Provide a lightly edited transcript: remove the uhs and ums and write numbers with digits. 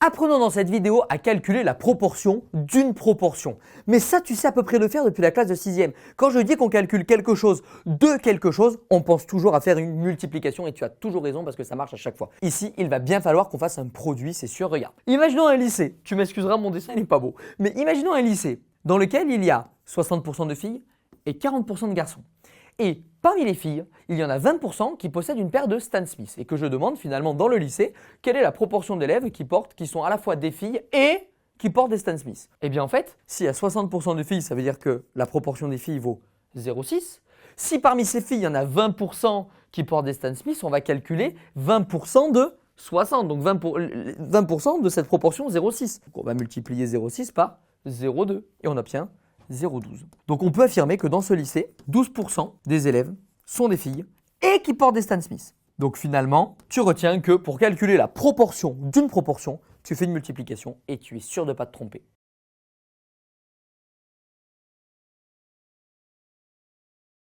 Apprenons dans cette vidéo à calculer la proportion d'une proportion. Mais ça, tu sais à peu près le faire depuis la classe de 6e. Quand je dis qu'on calcule quelque chose de quelque chose, on pense toujours à faire une multiplication et tu as toujours raison parce que ça marche à chaque fois. Ici, il va bien falloir qu'on fasse un produit, c'est sûr. Regarde. Imaginons un lycée. Tu m'excuseras, mon dessin n'est pas beau. Mais imaginons un lycée dans lequel il y a 60% de filles et 40% de garçons. Et parmi les filles, il y en a 20% qui possèdent une paire de Stan Smith et que je demande finalement dans le lycée quelle est la proportion d'élèves qui sont à la fois des filles et qui portent des Stan Smith. Et bien en fait, s'il y a 60% de filles, ça veut dire que la proportion des filles vaut 0,6. Si parmi ces filles, il y en a 20% qui portent des Stan Smith, on va calculer 20% de 60, donc 20% de cette proportion 0,6. Donc on va multiplier 0,6 par 0,2 et on obtient 0,12. Donc on peut affirmer que dans ce lycée, 12% des élèves sont des filles et qui portent des Stan Smith. Donc finalement, tu retiens que pour calculer la proportion d'une proportion, tu fais une multiplication et tu es sûr de ne pas te tromper.